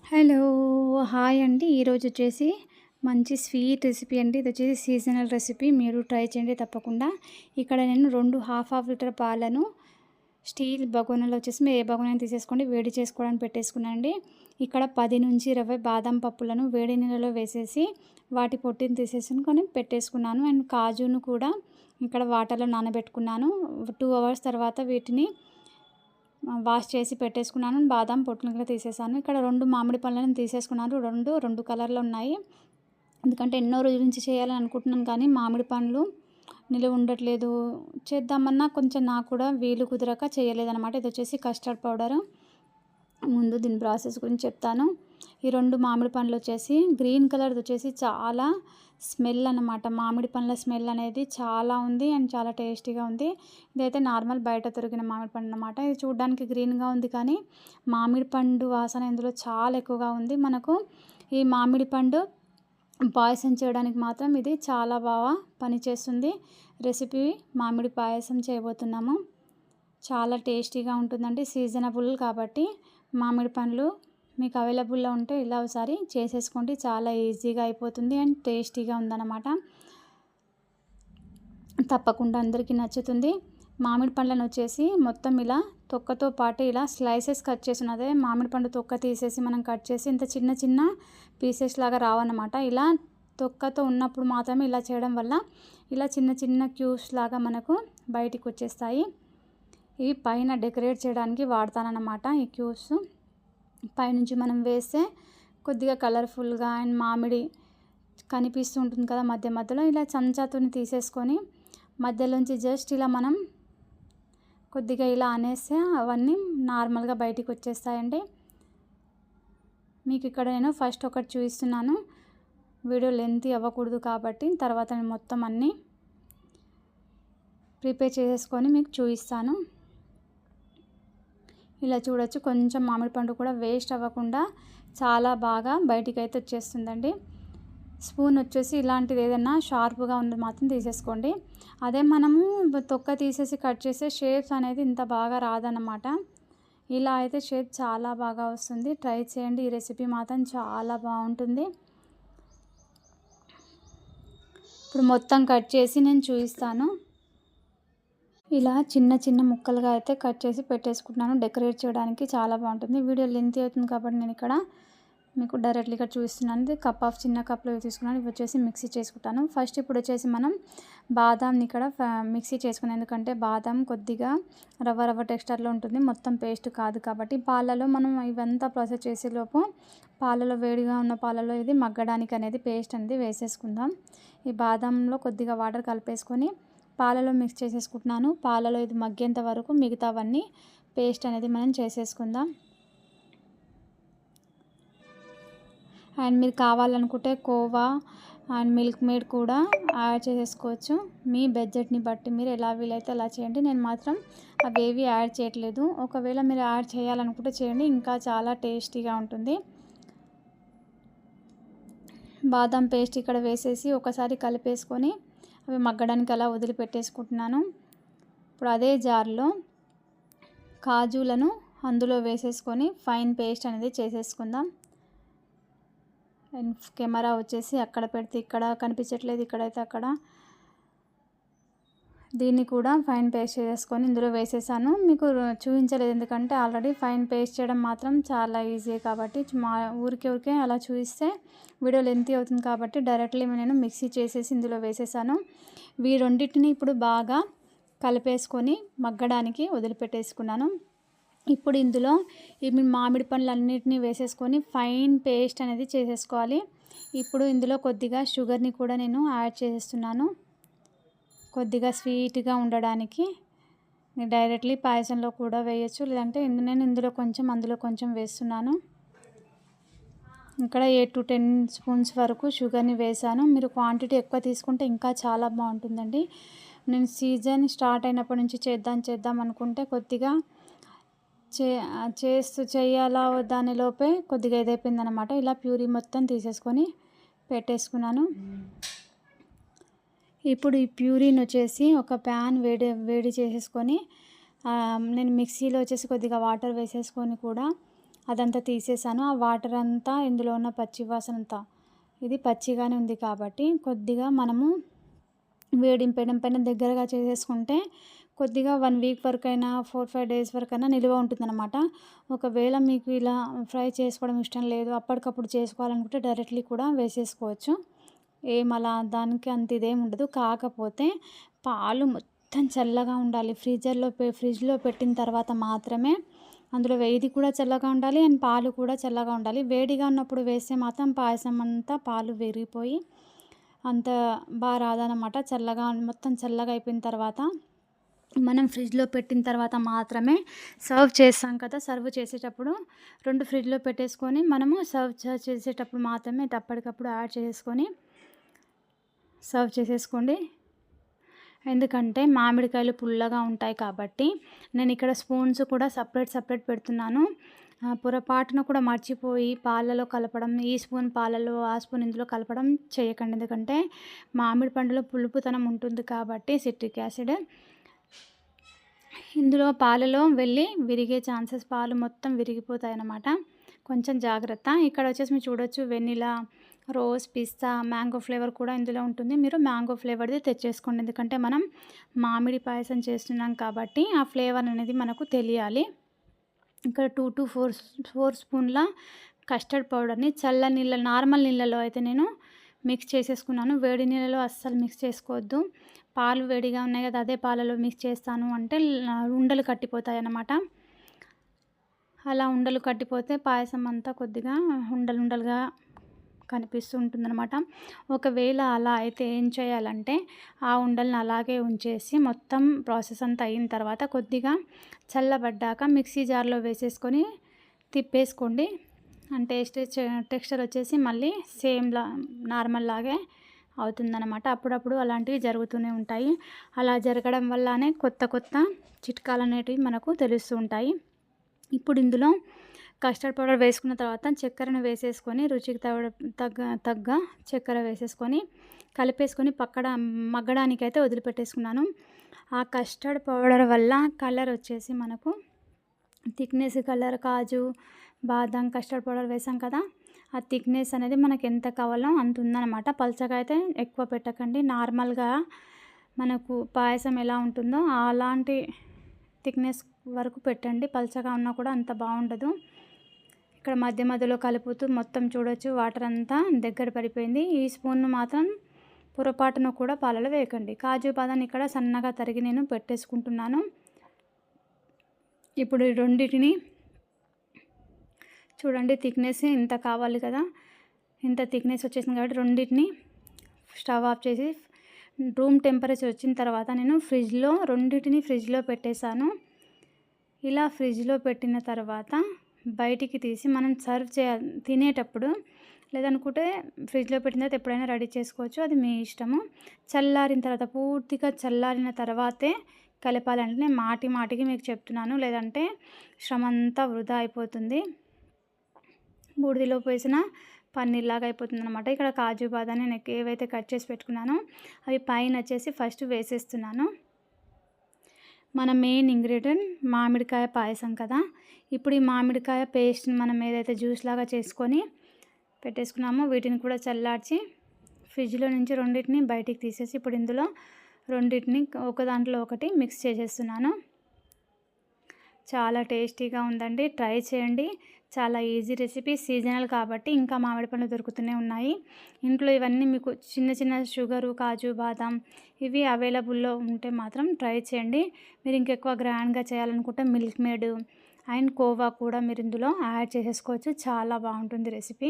Hello! Hi అండి. ఈరోజొచ్చేసి మంచి sweet recipe అండి. ఇదొచ్చేసి సీజనల్ రెసిపీ. మీరు ట్రై చేయండి తప్పకుండా. ఇక్కడ నేను 2 హాఫ్ లీటర్ పాలను స్టీల్ బగోనాలో వచ్చేసి మీరు ఏ బగోనైనా తీసేసుకోండి. వేడి చేసుకోవడానికి పెట్టేసుకున్నానండి. ఇక్కడ 10-20 బాదం పప్పులను వేడి నీళ్ళలో వేసేసి వాటి పొట్టుని తీసేసుకొని పెట్టేసుకున్నాను. అండ్ కాజును కూడా ఇక్కడ వాటర్‌లో నానబెట్టుకున్నాను. 2 అవర్స్ తర్వాత వీటిని వాష్ చేసి పెట్టేసుకున్నాను. బాదం పొట్టుని కూడా తీసేసాను. ఇక్కడ 2 మామిడి పళ్ళను తీసేసుకున్నాను. 2 కలర్‌లో ఉన్నాయి. ఎందుకంటే ఎన్నో రోజుల నుంచి చేయాలని అనుకుంటున్నాను కానీ మామిడి పండ్లు నిలువ ఉండట్లేదు. చేద్దామన్నా కొంచెం నాకు కూడా వీలు కుదరక చేయలేదనమాట. ఇదొచ్చేసి కస్టర్డ్ పౌడరు. ముందు దీని ప్రాసెస్ గురించి చెప్తాను. ఈ 2 మామిడి పండ్లొచ్చేసి గ్రీన్ కలర్‌దొచ్చేసి చాలా స్మెల్ అనమాట. మామిడి పండ్ల స్మెల్ అనేది చాలా ఉంది అండ్ చాలా టేస్టీగా ఉంది. ఇదైతే నార్మల్ బయట దొరికిన మామిడి పండు అనమాట. ఇది చూడ్డానికి గ్రీన్‌గా ఉంది కానీ మామిడి పండు వాసన ఇందులో చాలా ఎక్కువగా ఉంది. మనకు ఈ మామిడి పండు పాయసం చేయడానికి మాత్రం ఇది చాలా బాగా పనిచేస్తుంది. రెసిపీ మామిడి పాయసం చేయబోతున్నాము. చాలా టేస్టీగా ఉంటుందండి. సీజనబుల్ కాబట్టి మామిడి పండ్లు మీకు అవైలబుల్‌లో ఉంటే ఇలా ఒకసారి చేసేసుకోండి. చాలా ఈజీగా అయిపోతుంది అండ్ టేస్టీగా ఉందన్నమాట. తప్పకుండా అందరికీ నచ్చుతుంది. మామిడి పండ్లను వచ్చేసి మొత్తం ఇలా తొక్కతో పాటు ఇలా స్లైసెస్ కట్ చేసిన అదే మామిడి పండు తొక్క తీసేసి మనం కట్ చేసి ఇంత చిన్న చిన్న పీసెస్ లాగా రావన్నమాట. ఇలా తొక్కతో ఉన్నప్పుడు మాత్రమే ఇలా చేయడం వల్ల ఇలా చిన్న చిన్న క్యూబ్స్ లాగా మనకు బయటికి వచ్చేస్తాయి. ఇవి పైన డెకరేట్ చేయడానికి వాడతానన్నమాట. ఈ క్యూబ్స్ పైనుంచి మనం వేస్తే కొద్దిగా కలర్ఫుల్గా అండ్ మామిడి కనిపిస్తూ ఉంటుంది కదా మధ్య మధ్యలో. ఇలా చెంచాతోని తీసేసుకొని మధ్యలోంచి జస్ట్ ఇలా మనం కొద్దిగా ఇలా అనేస్తే అవన్నీ నార్మల్గా బయటికి వచ్చేస్తాయండి. మీకు ఇక్కడ నేను ఫస్ట్ ఒకటి చూపిస్తున్నాను. వీడియో లెంతీ అవ్వకూడదు కాబట్టి తర్వాత నేను మొత్తం అన్నీ ప్రిపేర్ చేసేసుకొని మీకు చూపిస్తాను. ఇలా చూడొచ్చు. కొంచెం మామిడి పండు కూడా వేస్ట్ అవ్వకుండా చాలా బాగా బయటికైతే వచ్చేస్తుందండి. స్పూన్ వచ్చేసి ఇలాంటిది ఏదైనా షార్ప్గా ఉన్నది మాత్రం తీసేసుకోండి. అదే మనము తొక్క తీసేసి కట్ చేసే షేప్స్ అనేది ఇంత బాగా రాదన్నమాట. ఇలా అయితే షేప్ చాలా బాగా వస్తుంది. ట్రై చేయండి. ఈ రెసిపీ మాత్రం చాలా బాగుంటుంది. ఇప్పుడు మొత్తం కట్ చేసి నేను చూపిస్తాను. ఇలా చిన్న చిన్న ముక్కలుగా అయితే కట్ చేసి పెట్టేసుకుంటున్నాను. డెకరేట్ చేయడానికి చాలా బాగుంటుంది. వీడియో లెంతీ అవుతుంది కాబట్టి నేను ఇక్కడ మీకు డైరెక్ట్లీ ఇక్కడ చూపిస్తున్నాను. ఇది చిన్న కప్లో తీసుకున్నాను. ఇవి వచ్చేసి మిక్సీ చేసుకుంటాను. ఫస్ట్ ఇప్పుడు వచ్చేసి మనం బాదాంని ఇక్కడ మిక్సీ చేసుకున్నాను. ఎందుకంటే బాదాం కొద్దిగా రవ్వ టెక్స్చర్లో ఉంటుంది. మొత్తం పేస్ట్ కాదు కాబట్టి పాలలో మనం ఇవంతా ప్రాసెస్ చేసేలోపు పాలలో వేడిగా ఉన్న పాలలో ఇది మగ్గడానికి అనేది పేస్ట్ అనేది వేసేసుకుందాం. ఈ బాదంలో కొద్దిగా వాటర్ కలిపేసుకొని పాలలో మిక్స్ చేసేసుకుంటున్నాను. పాలలో ఇది మగ్గేంత వరకు మిగతావన్నీ పేస్ట్ అనేది మనం చేసేసుకుందాం. అండ్ మీరు కావాలనుకుంటే కోవా అండ్ మిల్క్ మేడ్ కూడా యాడ్ చేసేసుకోవచ్చు. మీ బడ్జెట్ని బట్టి మీరు ఎలా వీలైతే అలా చేయండి. నేను మాత్రం అవేవి యాడ్ చేయట్లేదు. ఒకవేళ మీరు యాడ్ చేయాలనుకుంటే చేయండి, ఇంకా చాలా టేస్టీగా ఉంటుంది. బాదం పేస్ట్ ఇక్కడ వేసేసి ఒకసారి కలిపేసుకొని అవి మగ్గడానికి అలా వదిలిపెట్టేసుకుంటున్నాను. ఇప్పుడు అదే జార్లో కాజులను అందులో వేసేసుకొని ఫైన్ పేస్ట్ అనేది చేసేసుకుందాం. అండ్ కెమెరా వచ్చేసి అక్కడ పెడితే ఇక్కడ కనిపించట్లేదు, ఇక్కడైతే అక్కడ. దీన్ని కూడా ఫైన్ పేస్ట్ చేసుకొని ఇందులో వేసేసాను. మీకు చూపించలేదు ఎందుకంటే ఆల్రెడీ ఫైన్ పేస్ట్ చేయడం మాత్రం చాలా ఈజీ కాబట్టి ఊరికే అలా చూపిస్తే వీడియో లెంతీ అవుతుంది కాబట్టి డైరెక్ట్లీ నేను మిక్సీ చేసేసి ఇందులో వేసేసాను. ఈ రెండింటిని ఇప్పుడు బాగా కలిపేసుకొని మగ్గడానికి వదిలిపెట్టేసుకున్నాను. ఇప్పుడు ఇందులో ఈ మామిడి పండ్లు అన్నిటినీ వేసేసుకొని ఫైన్ పేస్ట్ అనేది చేసేసుకోవాలి. ఇప్పుడు ఇందులో కొద్దిగా షుగర్ని కూడా నేను యాడ్ చేసేస్తున్నాను. కొద్దిగా స్వీట్గా ఉండడానికి. డైరెక్ట్లీ పాయసంలో కూడా వేయచ్చు, లేదంటే నేను ఇందులో కొంచెం అందులో కొంచెం వేస్తున్నాను. ఇక్కడ 8-10 స్పూన్స్ వరకు షుగర్ని వేసాను. మీరు క్వాంటిటీ ఎక్కువ తీసుకుంటే ఇంకా చాలా బాగుంటుందండి. నేను సీజన్ స్టార్ట్ అయినప్పటి నుంచి చేద్దాం అనుకుంటే కొద్దిగా చేయాలా దానిలోపే కొద్దిగా ఇదైపోయిందనమాట. ఇలా ప్యూరీ మొత్తం తీసేసుకొని పెట్టేసుకున్నాను. ఇప్పుడు ఈ ప్యూరీని వచ్చేసి ఒక ప్యాన్ వేడి చేసేసుకొని నేను మిక్సీలో వచ్చేసి కొద్దిగా వాటర్ వేసేసుకొని కూడా అదంతా తీసేసాను. ఆ వాటర్ అంతా ఇందులో ఉన్న పచ్చి వాసన అంతా ఇది పచ్చిగానే ఉంది కాబట్టి కొద్దిగా మనము వేడి పెనం పైన దగ్గరగా చేసేసుకుంటే కొద్దిగా 1 వీక్ వరకైనా 4-5 డేస్ వరకైనా నిలువ ఉంటుందన్నమాట. ఒకవేళ మీకు ఇలా ఫ్రై చేసుకోవడం ఇష్టం లేదు, అప్పటికప్పుడు చేసుకోవాలనుకుంటే డైరెక్ట్‌లీ కూడా వేసేసుకోవచ్చు. అలా దానికి అంత ఇదేమి ఉండదు. కాకపోతే పాలు మొత్తం చల్లగా ఉండాలి. ఫ్రిడ్జ్‌లో పెట్టిన తర్వాత మాత్రమే అందులో ఇది కూడా చల్లగా ఉండాలి అండ్ పాలు కూడా చల్లగా ఉండాలి. వేడిగా ఉన్నప్పుడు వేస్తే మాత్రం పాయసం అంతా పాలు విరిగిపోయి అంత రాదనమాట. మొత్తం చల్లగా అయిపోయిన తర్వాత మనం ఫ్రిడ్జ్‌లో పెట్టిన తర్వాత మాత్రమే సర్వ్ చేస్తాం కదా! సర్వ్ చేసేటప్పుడు 2 ఫ్రిడ్జ్‌లో పెట్టేసుకొని మనము సర్వ్ చేసేటప్పుడు మాత్రమే అప్పటికప్పుడు యాడ్ చేసుకొని సర్వ్ చేసేసుకోండి. ఎందుకంటే మామిడికాయలు పుల్లగా ఉంటాయి కాబట్టి నేను ఇక్కడ స్పూన్స్ కూడా సపరేట్ పెడుతున్నాను. పొరపాటున కూడా మర్చిపోయి పాలలో కలపడం, ఈ స్పూన్ పాలలో ఆ స్పూన్ ఇందులో కలపడం చేయకండి. ఎందుకంటే మామిడి పండులో పులుపుతనం ఉంటుంది కాబట్టి సిట్రిక్ యాసిడ్ ఇందులో పాలలో వెళ్ళి విరిగే ఛాన్సెస్, పాలు మొత్తం విరిగిపోతాయన్నమాట. కొంచెం జాగ్రత్త. ఇక్కడ వచ్చేసి మీరు చూడొచ్చు వెనిలా, రోజ్, పిస్తా, మ్యాంగో ఫ్లేవర్ కూడా ఇందులో ఉంటుంది. మీరు మ్యాంగో ఫ్లేవర్‌ది తెచ్చేసుకోండి. ఎందుకంటే మనం మామిడి పాయసం చేస్తున్నాం కాబట్టి ఆ ఫ్లేవర్ అనేది మనకు తెలియాలి. ఇక్కడ 2-4 స్పూన్ల కస్టర్డ్ పౌడర్‌ని నార్మల్ నీళ్ళలో అయితే నేను మిక్స్ చేసేసుకున్నాను. వేడి నీళ్ళలో అస్సలు మిక్స్ చేసుకోవద్దు. పాలు వేడిగా ఉన్నాయి కదా, అదే పాలలో మిక్స్ చేస్తాను అంటే ఉండలు కట్టిపోతాయన్నమాట. అలా ఉండలు కట్టిపోతే పాయసం అంతా కొద్దిగా ఉండలుగా కనిపిస్తూ ఉంటుందన్నమాట. ఒకవేళ అలా అయితే ఏం చేయాలంటే ఆ ఉండల్ని అలాగే ఉంచేసి మొత్తం ప్రాసెస్ అంతా అయిన తర్వాత కొద్దిగా చల్లబడ్డాక మిక్సీ జార్లో వేసేసుకొని తిప్పేసుకోండి. అంటే టెక్స్చర్ వచ్చేసి మళ్ళీ నార్మల్ లాగే అవుతుందన్నమాట. అప్పుడప్పుడు అలాంటివి జరుగుతూనే ఉంటాయి. అలా జరగడం వల్లనే కొత్త చిట్కాలు అనేటివి మనకు తెలుస్తూ ఉంటాయి. ఇప్పుడు ఇందులో కస్టర్డ్ పౌడర్ వేసుకున్న తర్వాత చక్కెరను వేసేసుకొని రుచికి తగ్గ చక్కెర వేసేసుకొని కలిపేసుకొని మగ్గడానికైతే వదిలిపెట్టేసుకున్నాను. ఆ కస్టర్డ్ పౌడర్ వల్ల కలర్ వచ్చేసి మనకు థిక్నెస్ కలర్, కాజు, బాదం, కస్టర్డ్ పౌడర్ వేసాం కదా, ఆ థిక్నెస్ అనేది మనకు ఎంత కావాలో అంత ఉందన్నమాట. పల్చగా అయితే ఎక్కువ పెట్టకండి. నార్మల్గా మనకు పాయసం ఎలా ఉంటుందో అలాంటి థిక్నెస్ వరకు పెట్టండి. పల్చగా ఉన్నా కూడా అంత బాగుండదు. ఇక్కడ మధ్యలో కలుపుతూ మొత్తం చూడొచ్చు వాటర్ అంతా దగ్గర పడిపోయింది. ఈ స్పూన్ను మాత్రం పొరపాటున కూడా పాలలో వేయకండి. కాజు బాదం ఇక్కడ సన్నగా తరిగి నేను పెట్టేసుకుంటున్నాను. ఇప్పుడు ఈ రెండింటిని చూడండి, థిక్నెస్ ఇంత కావాలి కదా, ఇంత థిక్నెస్ వచ్చేసింది కాబట్టి రెండింటిని స్టవ్ ఆఫ్ చేసి రూమ్ టెంపరేచర్ వచ్చిన తర్వాత నేను రెండింటిని ఫ్రిడ్జ్లో పెట్టేశాను. ఇలా ఫ్రిడ్జ్లో పెట్టిన తర్వాత బయటికి తీసి మనం సర్వ్ తినేటప్పుడు లేదనుకుంటే ఫ్రిడ్జ్లో పెట్టిన తర్వాత ఎప్పుడైనా రెడీ చేసుకోవచ్చు, అది మీ ఇష్టము. చల్లారిన తర్వాత పూర్తిగా చల్లారిన తర్వాతే కలపాలంటే మాటికి మీకు చెప్తున్నాను, లేదంటే శ్రమ అంతా వృధా అయిపోతుంది. బూడిదలో పోసిన పన్నీర్లాగా అయిపోతుంది అనమాట. ఇక్కడ కాజు బాదాం నేను ఏవైతే కట్ చేసి పెట్టుకున్నానో అవి పైన వచ్చేసి ఫస్ట్ వేసేస్తున్నాను. మన మెయిన్ ఇంగ్రీడియంట్ మామిడికాయ పాయసం కదా. ఇప్పుడు ఈ మామిడికాయ పేస్ట్ని మనం ఏదైతే జ్యూస్ లాగా చేసుకొని పెట్టేసుకున్నామో వీటిని కూడా చల్లార్చి ఫ్రిడ్జ్లో నుంచి రెండింటిని బయటికి తీసేసి ఇప్పుడు ఇందులో రెండింటిని ఒక దాంట్లో ఒకటి మిక్స్ చేసేస్తున్నాను. చాలా టేస్టీగా ఉందండి, ట్రై చేయండి. చాలా ఈజీ రెసిపీ, సీజనల్ కాబట్టి ఇంకా మామిడి పండ్లు దొరుకుతూనే ఉన్నాయి. ఇంట్లో ఇవన్నీ మీకు చిన్న షుగరు, కాజు బాదం ఇవి అవైలబుల్లో ఉంటే మాత్రం ట్రై చేయండి. మీరు ఇంకెక్కువ గ్రాండ్గా చేయాలనుకుంటే మిల్క్ మేడ్ అండ్ కోవా కూడా మీరు ఇందులో యాడ్ చేసేసుకోవచ్చు. చాలా బాగుంటుంది రెసిపీ.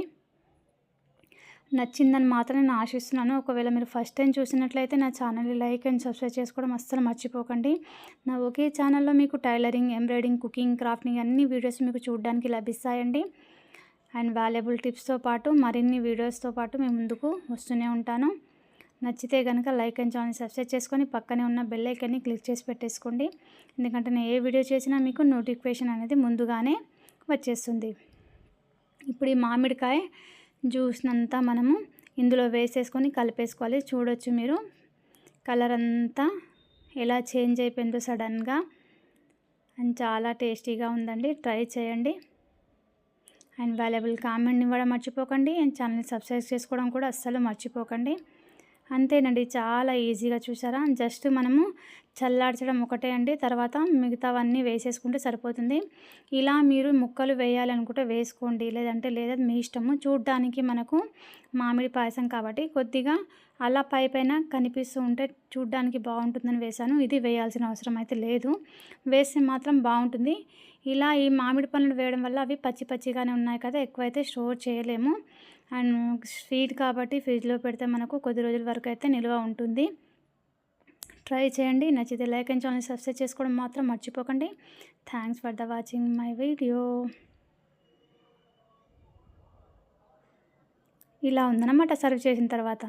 నచ్చిందని మాత్రం నేను ఆశిస్తున్నాను. ఒకవేళ మీరు ఫస్ట్ టైం చూసినట్లయితే నా ఛానల్ని లైక్ అండ్ సబ్స్క్రైబ్ చేసుకోవడం అస్సలు మర్చిపోకండి. నా ఒకే ఛానల్లో మీకు టైలరింగ్, ఎంబ్రాయిడింగ్, కుకింగ్, క్రాఫ్టింగ్ అన్ని వీడియోస్ మీకు చూడడానికి లభిస్తాయండి. అండ్ వాల్యుబుల్ టిప్స్తో పాటు మరిన్ని వీడియోస్తో పాటు మీ ముందుకు వస్తూనే ఉంటాను. నచ్చితే కనుక లైక్ అండ్ ఛానల్ సబ్స్క్రైబ్ చేసుకొని పక్కనే ఉన్న బెల్ ఐకాన్ని క్లిక్ చేసి పెట్టేసుకోండి. ఎందుకంటే నేను ఏ వీడియో చేసినా మీకు నోటిఫికేషన్ అనేది ముందుగానే వచ్చేస్తుంది. ఇప్పుడు ఈ మామిడికాయ జ్యూస్నంతా మనము ఇందులో వేసేసుకొని కలిపేసుకోవాలి. చూడొచ్చు మీరు కలర్ అంతా ఎలా చేంజ్ అయిపోయిందో సడన్గా. అండ్ చాలా టేస్టీగా ఉందండి, ట్రై చేయండి. అండ్ వాల్యుబుల్ కామెంట్ని ఇవ్వడం మర్చిపోకండి. అండ్ ఛానల్ని సబ్స్క్రైబ్ చేసుకోవడం కూడా అస్సలు మర్చిపోకండి. అంతేనండి, చాలా ఈజీగా చూసారా. జస్ట్ మనము చల్లార్చడం ఒకటే అండి, తర్వాత మిగతావన్నీ వేసేసుకుంటే సరిపోతుంది. ఇలా మీరు ముక్కలు వేయాలనుకుంటే వేసుకోండి, లేదంటే లేదా మీ ఇష్టము. చూడ్డానికి మనకు మామిడి పాయసం కాబట్టి కొద్దిగా అలా పైన కనిపిస్తూ ఉంటే చూడ్డానికి బాగుంటుందని వేశాను. ఇది వేయాల్సిన అవసరం అయితే లేదు, వేస్తే మాత్రం బాగుంటుంది. ఇలా ఈ మామిడి పండ్లను వేయడం వల్ల అవి పచ్చి పచ్చిగానే ఉన్నాయి కదా, ఎక్కువైతే స్టోర్ చేయలేము. అండ్ స్వీట్ కాబట్టి ఫ్రిడ్జ్లో పెడితే మనకు కొద్ది రోజుల వరకు అయితే నిల్వ ఉంటుంది. ట్రై చేయండి. నచ్చితే లైక్ అండ్ ఛానల్ సబ్స్క్రైబ్ చేసుకోవడం మాత్రం మర్చిపోకండి. Thanks for the watching my video. ఇలా ఉందన్నమాట సర్వ్ చేసిన తర్వాత.